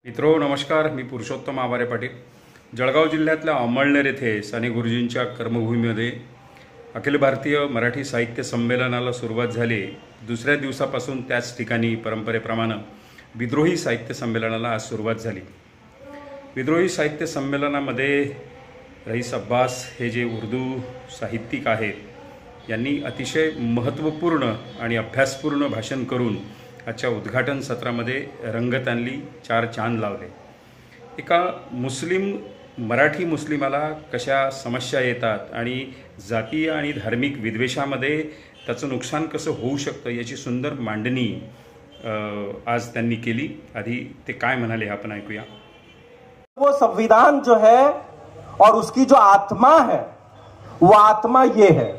मित्रो नमस्कार, मी पुरुषोत्तम आवारे पाटील. जळगाव जिल्ह्यातल्या अमळनेर येथे साने गुरुजींच्या कर्मभूमीमध्ये अखिल भारतीय मराठी साहित्य संमेलनाला सुरुवात झाली. दुसऱ्या दिवसापासून त्याच ठिकाणी परंपरेप्रमाणे विद्रोही साहित्य संमेलनाला आज सुरुवात झाली. विद्रोही साहित्य संमेलनामध्ये रईस अब्बास हे जे उर्दू साहित्यिक आहेत यांनी अतिशय महत्त्वपूर्ण आणि अभ्यासपूर्ण भाषण करून आजच्या उद्घाटन सत्रामध्ये रंगत आणली, चार चांद लावले. एका मराठी मुस्लिमाला कशा समस्या येतात आणि जातीय आणि धार्मिक विद्वेषामध्ये त्याचं नुकसान कसं होऊ शकतं याची सुंदर मांडणी आज त्यांनी केली. आधी ते काय म्हणाले आपण ऐकूया. वो संविधान जो है और उसकी जो आत्मा है वो आत्मा ये है,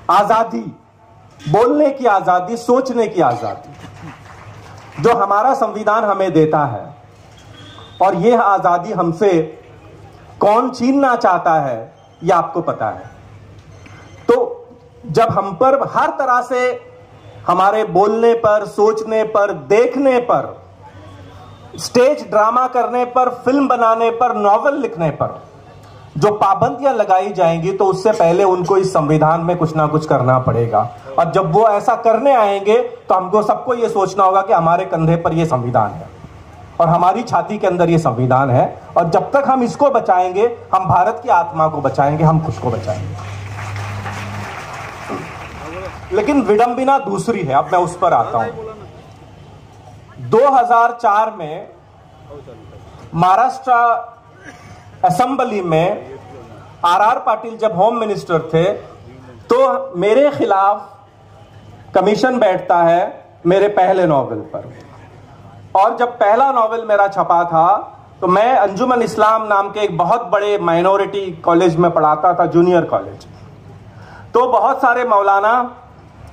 आजादी, बोलने की आजादी, सोचने की आजादी, जो हमारा संविधान हमें देता है. और ये आजादी हमसे कौन छीनना चाहता है ये आपको पता है. तो जब हम पर हर तरह से हमारे बोलने पर, सोचने पर, देखने पर, स्टेज ड्रामा करने पर, फिल्म बनाने पर, नॉवेल लिखने पर जो पाबंदियां लगाई जाएंगी तो उससे पहले उनको इस संविधान में कुछ ना कुछ करना पड़ेगा. और जब वो ऐसा करने आएंगे तो हमको सबको ये सोचना होगा कि हमारे कंधे पर ये संविधान है और हमारी छाती के अंदर ये संविधान है. और जब तक हम इसको बचाएंगे, हम भारत की आत्मा को बचाएंगे, हम खुद को बचाएंगे. लेकिन विडंबना दूसरी है. अब मैं उस पर आता हूं. 2004 में महाराष्ट्र असेंबली में आर पाटिल जब होम मिनिस्टर थे तो मेरे खिलाफ कमीशन बैठता है मेरे पहले नॉवेल पर. और जब पहला नॉवेल मेरा छपा था तो मैं अंजुमन इस्लाम नाम के एक बहुत बड़े माइनॉरिटी कॉलेज में पढ़ाता था, जूनियर कॉलेज. तो बहुत सारे मौलाना,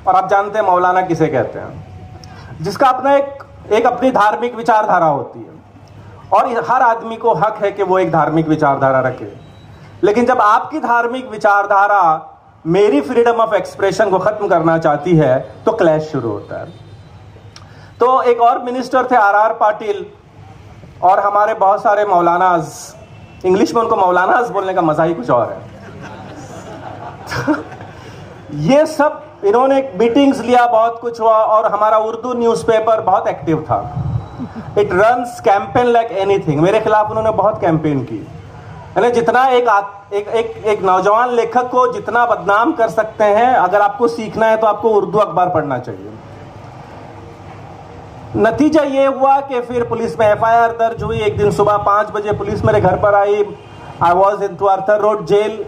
और आप जानते हैं मौलाना किसे कहते हैं, जिसका अपना एक अपनी धार्मिक विचारधारा होती है और हर आदमी को हक है कि वो एक धार्मिक विचारधारा रखे. लेकिन जब आपकी धार्मिक विचारधारा मेरी फ्रीडम ऑफ एक्सप्रेशन को खत्म करना चाहती है तो क्लैश शुरू होता है. तो एक और मिनिस्टर थे आर पाटिल और हमारे बहुत सारे मौलानाज, इंग्लिश में उनको मौलानाज बोलने का मजा ही कुछ और है. ये सब इन्होंने मीटिंग्स लिया, बहुत कुछ हुआ और हमारा उर्दू न्यूज़पेपर बहुत एक्टिव था. It runs campaign like anything. मेरे खिलाफ उन्होंने बहुत कैंपेन की. यानी जितना एक नौजवान लेखक को जितना बदनाम कर सकते हैं, अगर आपको सीखना है तो आपको उर्दू अखबार पढ़ना चाहिए. नतीजा ये हुआ कि फिर पुलिस में FIR दर्ज हुई. एक दिन सुबह 5 बजे पुलिस मेरे घर पर आई. I was in to Arthur Road Jail.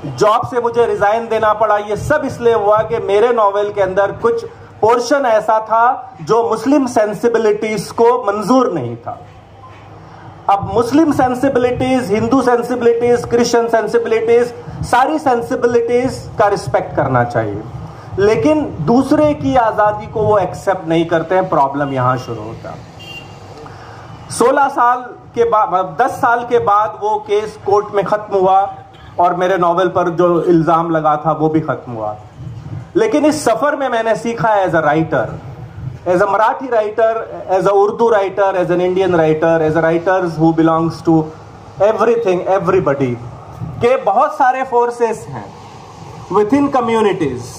Job से मुझे रिजाइन देना पड़ा. ये सब इसलिए हुआ कि मेरे नॉवेल के अंदर कुछ पोर्शन ऐसा था जो मुस्लिम सेंसिबिलिटीज को मंजूर नहीं था. अब Muslim sensibilities, Hindu sensibilities, Christian sensibilities, सारी सेंसिबिलिटीज का रिस्पेक्ट करना चाहिए. लेकिन दूसरे की आजादी को वो एक्सेप्ट नहीं करते हैं. प्रॉब्लम यहां शुरू होता है. 16 साल के बाद, 10 साल के बाद वो केस कोर्ट में खत्म हुआ और मेरे नॉवेल पर जो इल्जाम लगा था वो भी खत्म हुआ. लेकिन इस सफर में मैंने सीखा as a writer, as a Marathi writer, as a Urdu writer, as an Indian writer, as a writers who belongs to everything, everybody, के बहुत सारे फोर्सेस हैं विद इन कम्युनिटीज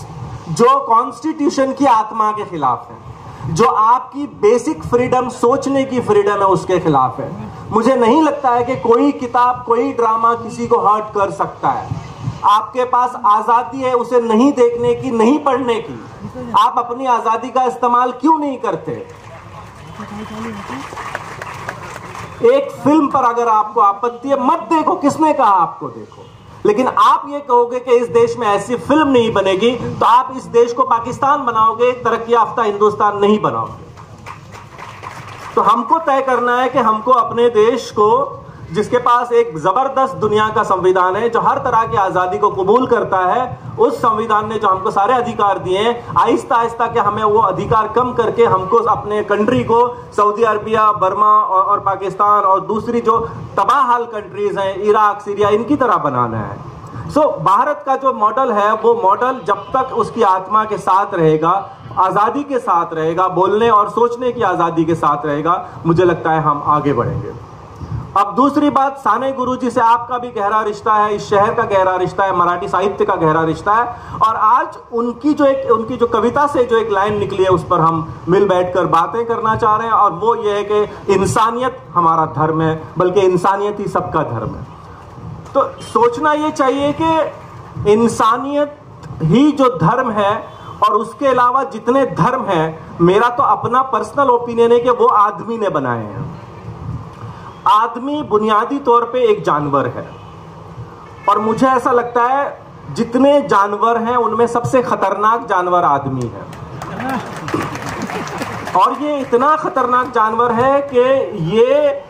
जो कॉन्स्टिट्यूशन की आत्मा के खिलाफ है, जो आपकी बेसिक फ्रीडम, सोचने की फ्रीडम है, उसके खिलाफ है. मुझे नहीं लगता है कि कोई किताब, कोई ड्रामा किसी को हर्ट कर सकता है. आपके पास आजादी है उसे नहीं देखने की, नहीं पढ़ने की. आप अपनी आजादी का इस्तेमाल क्यों नहीं करते? एक फिल्म पर अगर आपको आपत्ति है, मत देखो. किसने कहा आपको देखो? लेकिन आप ये कहोगे कि इस देश में ऐसी फिल्म नहीं बनेगी तो आप इस देश को पाकिस्तान बनाओगे, तरक्की याफ्ता हिंदुस्तान नहीं बनाओगे. तो हमको तय करना है कि हमको अपने देश को, जिसके पास एक जबरदस्त दुनिया का संविधान है जो हर तरह की आजादी को कबूल करता है, उस संविधान ने जो हमको सारे अधिकार दिए हैं, आहिस्ता आहिस्ता के हमें वो अधिकार कम करके हमको अपने कंट्री को सऊदी अरबिया, बर्मा और पाकिस्तान और दूसरी जो तबाह हाल कंट्रीज हैं, इराक, सीरिया, इनकी तरह बनाना है. भारत का जो मॉडल है वो मॉडल जब तक उसकी आत्मा के साथ रहेगा आजादी के साथ रहेगा, बोलने और सोचने की आजादी के साथ रहेगा, मुझे लगता है हम आगे बढ़ेंगे। अब दूसरी बात, साने गुरुजी से आपका भी गहरा रिश्ता है, इस शहर का गहरा रिश्ता है, मराठी साहित्य का गहरा रिश्ता है। और आज उनकी जो कविता से जो एक लाइन निकली है, उस पर हम मिल बैठकर बातें करना चाह रहे हैं, और वो ये है कि इंसानियत हमारा धर्म है, बल्कि इंसानियत ही सबका धर्म है। तो सोचना ये चाहिए कि इंसानियत ही जो धर्म है, और उसके अलावा जितने धर्म हैं, मेरा तो अपना पर्सनल ओपिनियन है कि वो आदमी ने बनाए हैं। आदमी बुनियादी तौर पे एक जानवर है, और मुझे ऐसा लगता है जितने जानवर हैं उनमें सबसे खतरनाक जानवर आदमी है। और ये इतना खतरनाक जानवर है कि ये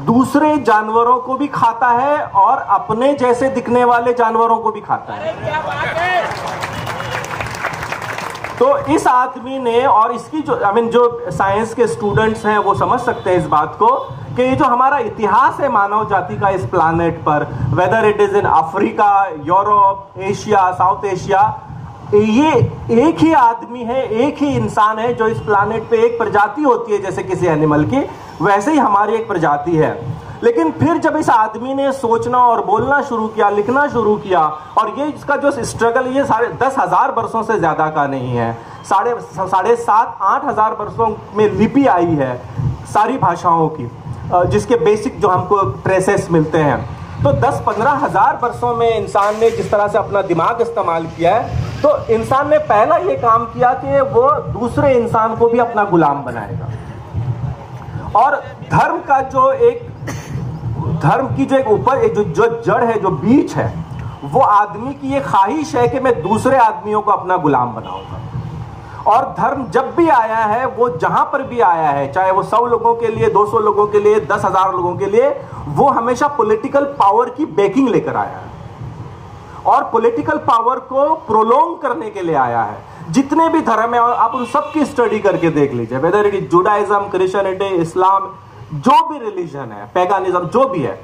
दूसरे जानवरों को भी खाता है और अपने जैसे दिखने वाले जानवरों को भी खाता है। तो इस आदमी ने, और इसकी जो साइंस के स्टूडेंट्स हैं वो समझ सकते हैं इस बात को, कि ये जो हमारा इतिहास है मानव जाति का इस प्लैनेट पर, weather it is in Africa, Europe, Asia, south Asia, ये एक ही आदमी है, एक ही इंसान है जो इस प्लैनेट पे एक प्रजाति होती है जैसे किसी एनिमल की, वैसे ही हमारी एक प्रजाति है। लेकिन फिर जब इस आदमी ने सोचना और बोलना शुरू किया, लिखना शुरू किया, और ये इसका जो स्ट्रगल, ये 10,000 वर्षों से ज्यादा का नहीं है, 7,500-8,000 वर्षों में लिपि आई है सारी भाषाओं की, जिसके बेसिक जो हमको ट्रेसेस मिलते हैं। तो 10-15 हजार वर्षों में इंसान ने जिस तरह से अपना दिमाग इस्तेमाल किया है, तो इंसान ने पहला ये काम किया कि वो दूसरे इंसान को भी अपना गुलाम बनाएगा। और धर्म का जो एक, धर्म की जो एक ऊपर जो जड़ है, जो बीज है, वो आदमी की ये ख्वाहिश है कि मैं दूसरे आदमियों को अपना गुलाम बनाऊंगा। और धर्म जब भी आया है, वो जहां पर भी आया है, चाहे वो 100 लोगों के लिए, 200 लोगों के लिए, 10,000 लोगों के लिए, वो हमेशा पॉलिटिकल पावर की बैकिंग लेकर आया है और पॉलिटिकल पावर को प्रोलोंग करने के लिए आया है। जितने भी धर्म है, और आप उन सब की स्टडी करके देख लीजिए, whether it is Judaism, Christianity, Islam, जो भी रिलीजन है, पैगानिज्म, जो भी है,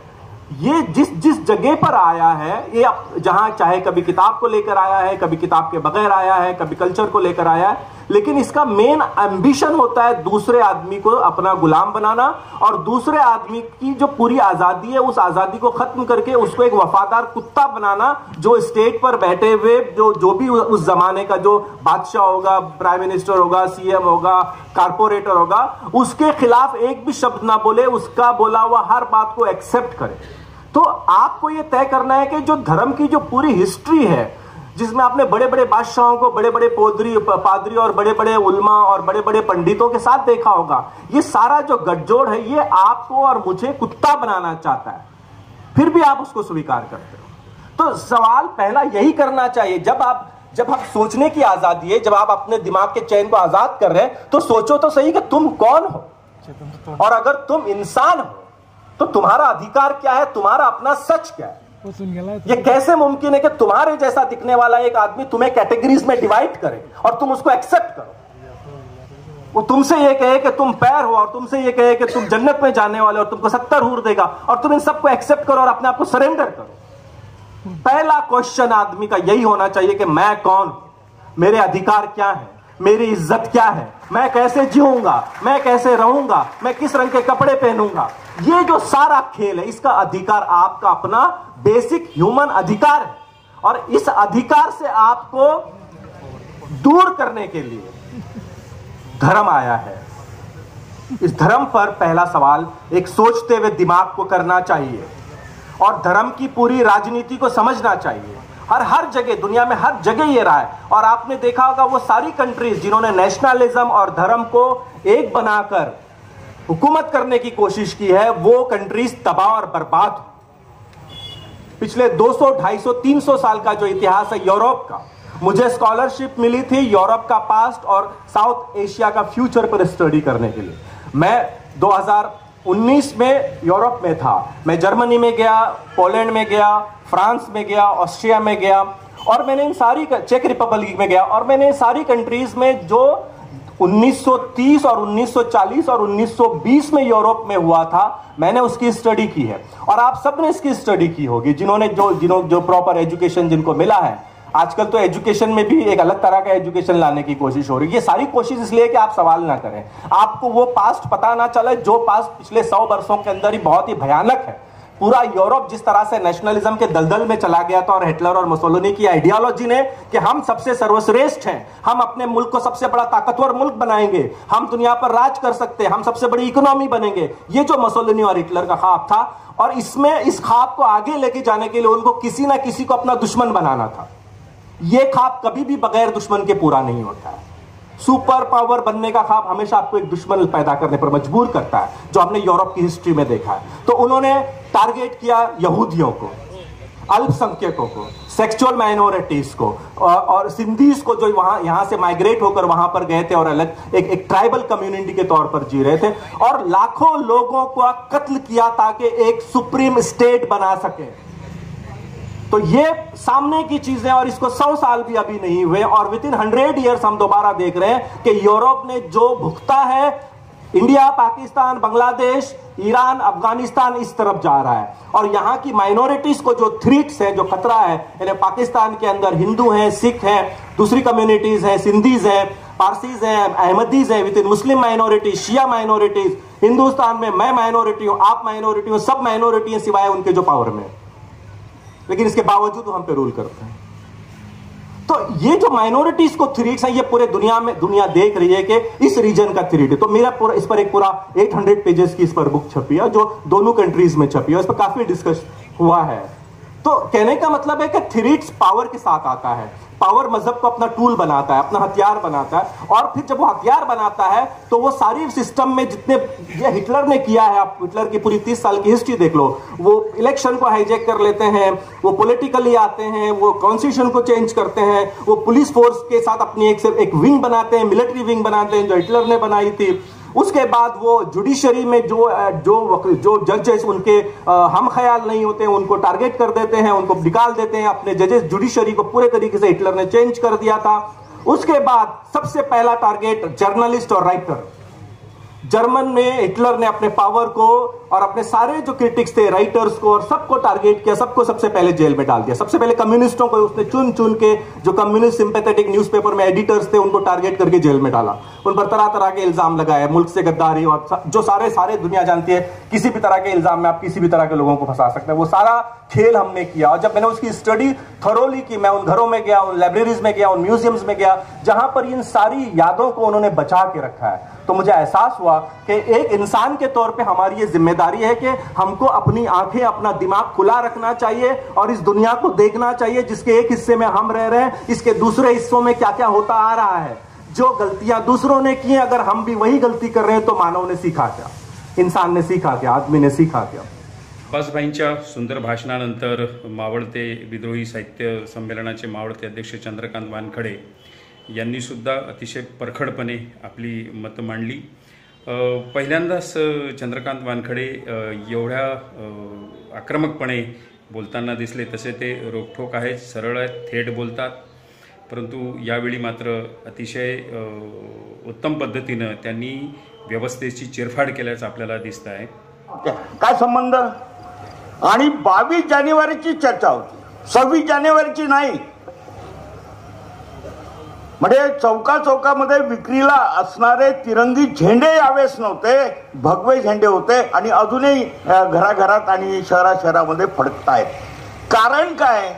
ये जिस जगह पर आया है, ये जहां चाहे कभी किताब को लेकर आया है, कभी किताब के बगैर आया है, कभी कल्चर को लेकर आया है, लेकिन इसका मेन एम्बिशन होता है दूसरे आदमी को अपना गुलाम बनाना, और दूसरे आदमी की जो पूरी आजादी है, उस आजादी को खत्म करके उसको एक वफादार कुत्ता बनाना, जो स्टेट पर बैठे हुए जो भी उस जमाने का जो बादशाह होगा, प्राइम मिनिस्टर होगा, सीएम होगा, कारपोरेटर होगा, उसके खिलाफ एक भी शब्द ना बोले, उसका बोला हुआ हर बात को एक्सेप्ट करे। तो आपको यह तय करना है कि जो धर्म की जो पूरी हिस्ट्री है, जिसमें आपने बड़े बड़े बादशाहों को, बड़े बड़े पादरी और बड़े बड़े उल्मा और बड़े बड़े पंडितों के साथ देखा होगा, ये सारा जो गठजोड़ है, ये आपको और मुझे कुत्ता बनाना चाहता है, फिर भी आप उसको स्वीकार करते हो। तो सवाल पहला यही करना चाहिए, जब आप सोचने की आजादी है, जब आप अपने दिमाग के चैन को आजाद कर रहे हैं, तो सोचो तो सही कि तुम कौन हो, और अगर तुम इंसान हो तो तुम्हारा अधिकार क्या है, तुम्हारा अपना सच क्या है। ये कैसे मुमकिन है कि तुम्हारे जैसा दिखने वाला एक आदमी तुम्हें कैटेगरीज में डिवाइड करे और तुम उसको एक्सेप्ट करो। वो तुमसे ये कहे कि तुम पैर हो, और तुमसे ये कहे कि तुम जन्नत में जाने वाले हो, और तुमको 70 हूर देगा, और तुम इन सबको एक्सेप्ट करो और अपने आप को सरेंडर करो। पहला क्वेश्चन आदमी का यही होना चाहिए कि मैं कौन हूं, मेरे अधिकार क्या है, मेरी इज्जत क्या है, मैं कैसे जीऊंगा, मैं कैसे रहूंगा, मैं किस रंग के कपड़े पहनूंगा। ये जो सारा खेल है, इसका अधिकार आपका अपना बेसिक ह्यूमन अधिकार है, और इस अधिकार से आपको दूर करने के लिए धर्म आया है। इस धर्म पर पहला सवाल एक सोचते हुए दिमाग को करना चाहिए, और धर्म की पूरी राजनीति को समझना चाहिए। हर जगह, दुनिया में हर जगह ये रहा है, और आपने देखा होगा वो सारी कंट्रीज जिन्होंने नेशनलिज्म और धर्म को एक बनाकर हुकूमत करने की कोशिश की है, वो कंट्रीज तबाह और बर्बाद। पिछले 200, 250, 300 साल का जो इतिहास है यूरोप का, मुझे स्कॉलरशिप मिली थी यूरोप का पास्ट और साउथ एशिया का फ्यूचर पर स्टडी करने के लिए। मैं 2019 में यूरोप में था, मैं जर्मनी में गया, पोलैंड में गया, फ्रांस में गया, ऑस्ट्रिया में गया, और मैंने इन सारी, चेक रिपब्लिक में गया, और मैंने सारी कंट्रीज में जो 1930 और 1940 और 1920 में यूरोप में हुआ था, मैंने उसकी स्टडी की है। और आप सब ने इसकी स्टडी की होगी, जिन्होंने जो प्रॉपर एजुकेशन जिनको मिला है। आजकल तो एजुकेशन में भी एक अलग तरह का एजुकेशन लाने की कोशिश हो रही है। ये सारी कोशिश इसलिए कि आप सवाल ना करें, आपको वो पास्ट पता ना चले जो पास्ट पिछले 100 वर्षों के अंदर ही बहुत ही भयानक है। पूरा यूरोप जिस तरह से नेशनलिज्म के दलदल में चला गया था और हिटलर और मुसोलिनी की आइडियोलॉजी ने कि हम सबसे सर्वश्रेष्ठ हैं, हम अपने मुल्क को सबसे बड़ा ताकतवर मुल्क बनाएंगे, हम दुनिया पर राज कर सकते हैं, हम सबसे बड़ी इकोनॉमी बनेंगे, ये जो मुसोलिनी और हिटलर का ख्वाब था। और इसमें इस ख्वाब को आगे लेके जाने के लिए उनको किसी ना किसी को अपना दुश्मन बनाना था। यह ख्वाब कभी भी बगैर दुश्मन के पूरा नहीं होता है। सुपर पावर बनने का ख्वाब हमेशा आपको एक दुश्मन पैदा करने पर मजबूर करता है, जो हमने यूरोप की हिस्ट्री में देखा है। तो उन्होंने टारगेट किया यहूदियों को, अल्पसंख्यकों को, सेक्सुअल माइनॉरिटीज को और सिंधीज को, जो यहां से माइग्रेट होकर वहां पर गए थे और अलग एक ट्राइबल कम्युनिटी के तौर पर जी रहे थे, और लाखों लोगों को कत्ल किया ताकि एक सुप्रीम स्टेट बना सके। तो ये सामने की चीजें, और इसको 100 साल भी अभी नहीं हुए और विद इन 100 ईयर्स हम दोबारा देख रहे हैं कि यूरोप ने जो भुगता है, इंडिया, पाकिस्तान, बांग्लादेश, ईरान, अफगानिस्तान इस तरफ जा रहा है। और यहां की माइनॉरिटीज को जो थ्रेट्स है, जो खतरा है, यानी पाकिस्तान के अंदर हिंदू हैं, सिख हैं, दूसरी कम्युनिटीज हैं, सिंधीज हैं, पारसीज हैं, अहमदीज हैं, within Muslim minorities, Shia minorities, Hindustan में मैं माइनॉरिटी हूं, आप माइनॉरिटी हो, सब माइनॉरिटी हैं सिवाय उनके जो पावर में, लेकिन इसके बावजूद हम पे रूल करते हैं। तो ये जो माइनॉरिटीज को थ्रेट्स हैं, ये पूरे दुनिया देख रही है कि इस रीजन का थ्रेट है। तो मेरा पूरा इस पर एक पूरा 800 पेजेस की इस पर बुक छपी है, जो दोनों कंट्रीज में छपी है, इस पर काफी डिस्कस हुआ है। तो कहने का मतलब है कि थ्रेट्स पावर के साथ आता है, पावर मजहब को अपना टूल बनाता है, अपना हथियार बनाता है, और फिर जब वो हथियार बनाता है तो वो सारी सिस्टम में जितने ये हिटलर ने किया है, आप हिटलर की पूरी 30 साल की हिस्ट्री देख लो, वो इलेक्शन को हाईजैक कर लेते हैं, वो पॉलिटिकली आते हैं, वो कॉन्स्टिट्यूशन को चेंज करते हैं, वो पुलिस फोर्स के साथ अपनी एक विंग बनाते हैं, मिलिट्री विंग बनाते हैं जो हिटलर ने बनाई थी। उसके बाद वो जुडिशरी में जो जजेस उनके हम ख्याल नहीं होते हैं, उनको टारगेट कर देते हैं, उनको निकाल देते हैं। अपने जजेस जुडिशरी को पूरे तरीके से हिटलर ने चेंज कर दिया था। उसके बाद सबसे पहला टारगेट जर्नलिस्ट और राइटर। जर्मन में हिटलर ने अपने पावर को और अपने सारे जो क्रिटिक्स थे, राइटर्स को और सबको टारगेट किया, सबको सबसे पहले जेल में डाल दिया। सबसे पहले कम्युनिस्टों को उसने चुन चुन के, जो कम्युनिस्ट सिंपैथेटिक न्यूज़पेपर में एडिटर्स थे, उनको टारगेट करके जेल में डाला, उन पर तरह तरह के इल्जाम लगाए, मुल्क से गद्दारी, और जो सारे दुनिया जानती है किसी भी तरह के इल्जाम में आप किसी भी तरह के लोगों को फंसा सकते हैं। वो सारा खेल हमने किया, और जब मैंने उसकी स्टडी थरोली की, मैं उन घरों में गया, उन लाइब्रेरीज में गया, उन म्यूजियम्स में गया जहां पर इन सारी यादों को उन्होंने बचा के रखा है, तो मुझे एहसास हुआ कि एक इंसान के तौर पे हमारी ये जिम्मेदारी है कि हमको अपनी आंखें, अपना दिमाग खुला रखना चाहिए और इस दुनिया को देखना चाहिए जिसके एक हिस्से में हम रह रहे हैं, इसके दूसरे हिस्सों में क्या क्या होता आ रहा है। जो गलतियां दूसरों ने की, अगर हम भी वही गलती कर रहे हैं तो मानव ने सीखा क्या, इंसान ने सीखा क्या, आदमी ने सीखा क्या। बासभाईंच्या सुंदर भाषणानंतर मावळते विद्रोही साहित्य संमेलनाचे मावळते अध्यक्ष चंद्रकांत वानखडे यांनी सुद्धा अतिशय परखडपणे आपली मतं मांडली। पहिल्यांदाच चंद्रकांत वानखडे एवढ्या आक्रमकपणे बोलताना दिसले। तसे ते रोखठोक आहेत, सरळ आहेत, थेट बोलतात, परंतु यावेळी मात्र अतिशय उत्तम पद्धतीनं त्यांनी व्यवस्थेची चिरफाड केल्याचं आपल्याला दिसतं आहे। काय संबंध? आणि 22 जानेवारीची चर्चा होती, 26 जानेवारीची नाही। म्हणजे चौका चौकामध्ये विक्रीला असणारे तिरंगी झेंडे यावेळेस नव्हते, भगवे झेंडे होते आणि अजूनही घराघरात आणि शहरामध्ये फडकतायत। कारण काय?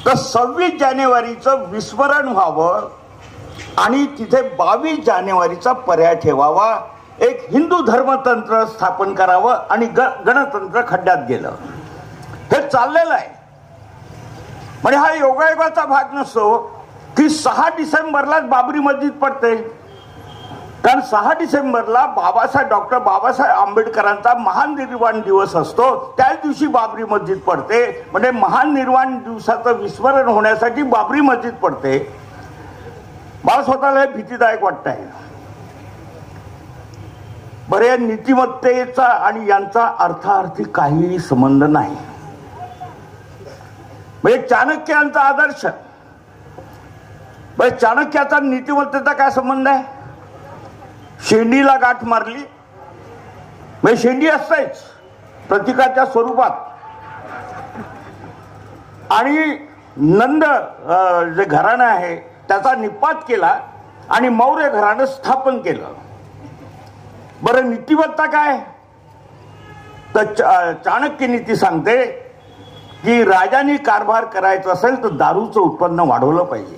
तर 26 जानेवारीचं विस्मरण व्हावं आणि तिथे 22 जानेवारीचा पर्याय ठेवावा, एक हिंदू धर्मतंत्र स्थापन करावं आणि गणतंत्र खड्ड्यात गेलं। हे चाललेलं आहे। म्हणजे हा योगायोगाचा भाग नसतो की 6 डिसेंबरलाच बाबरी मस्जिद पडते, कारण 6 डिसेंबरला डॉक्टर बाबासाहेब आंबेडकरांचा महानिर्वाण दिवस असतो, त्याच दिवशी बाबरी मस्जिद पडते। म्हणजे महानिर्वाण दिवसाचं विस्मरण होण्यासाठी बाबरी मस्जिद पडते। मला स्वतःला भीतीदायक वाटत आहे। बरे नीतिमत्तेचा आणि यांचा अर्थार्थी काहीही संबंध नाही। म्हणजे चाणक्यांचा आदर्श, चाणक्याचा नीतिमत्तेचा काय संबंध आहे? शेंडीला गाठ मारली, म्हणजे शेंडी असतेच प्रतीकाच्या स्वरूपात, आणि नंद जे घराणं आहे त्याचा निपात केला आणि मौर्य घराणं स्थापन केलं. बरं, नीतिमत्ता काय? तर चाणक्य नीती सांगते की राजांनी कारभार करायचा असेल तर दारूचं उत्पन्न वाढवलं पाहिजे,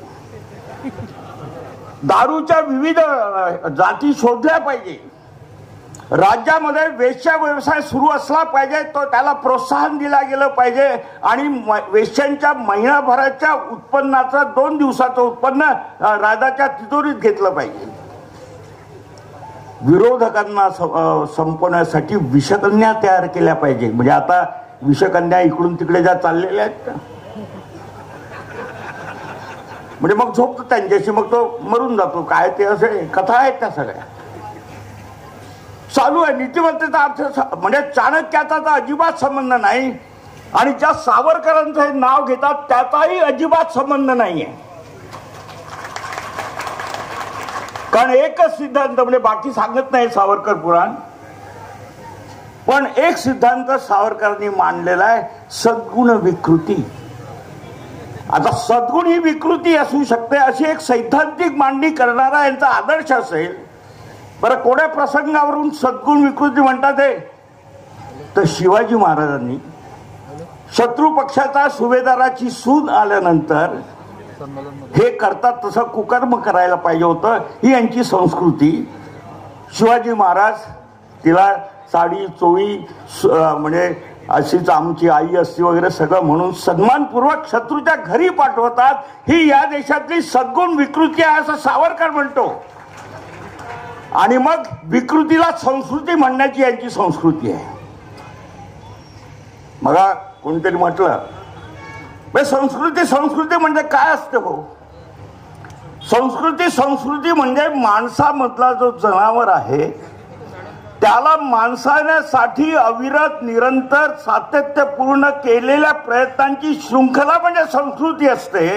दारूच्या विविध जाती शोधल्या पाहिजे, राज्यामध्ये वेश्या व्यवसाय सुरू असला पाहिजे, तो त्याला प्रोत्साहन दिला गेलं पाहिजे आणि वेश्यांच्या महिनाभराच्या उत्पन्नाचं 2 दिवसाचं उत्पन्न राजाच्या तिजोरीत घेतलं पाहिजे. विरोधकांना संपवण्यासाठी विषकन्या तयार केल्या पाहिजे. म्हणजे आता विषकन्या इकडून तिकडे ज्या चाललेल्या आहेत म्हणजे मग झोपतो त्यांच्याशी, मग तो मरून जातो. काय ते असे कथा आहेत त्या सगळ्या चालू आहे. नीतिमत्तेचा अर्थ म्हणजे चाणक्याचा तर अजिबात संबंध नाही आणि ज्या सावरकरांचं हे नाव घेतात त्याचाही अजिबात संबंध नाहीये. कारण एकच सिद्धांत, म्हणजे बाकी सांगत नाही सावरकर पुराण, पण एक सिद्धांत सावरकरांनी मांडलेला आहे, सद्गुण विकृती. आता सद्गुण ही विकृती असू शकते अशी एक सैद्धांतिक मांडणी करणारा यांचा आदर्श असेल. बरं, कोण्या प्रसंगावरून सद्गुण विकृती म्हणतात ते? तर शिवाजी महाराजांनी शत्रू पक्षाचा सुभेदाराची सून आल्यानंतर हे करतात तसं कुकर्म करायला पाहिजे होतं, ही यांची संस्कृती. शिवाजी महाराज तिला साडी चोळी म्हणजे अशीच आमची आई असती वगैरे सगळं म्हणून सन्मानपूर्वक शत्रूच्या घरी पाठवतात. ही या देशातली सद्गुण विकृती आहे असं सावरकर म्हणतो. आणि मग विकृतीला संस्कृती म्हणण्याची यांची संस्कृती आहे. मग कोणतरी म्हटलं संस्कृती म्हणजे काय असतं हो? संस्कृती म्हणजे माणसामधला जो जनावर आहे त्याला माणसाण्यासाठी अविरत निरंतर सातत्यपूर्ण केलेल्या प्रयत्नांची शृंखला म्हणजे संस्कृती असते.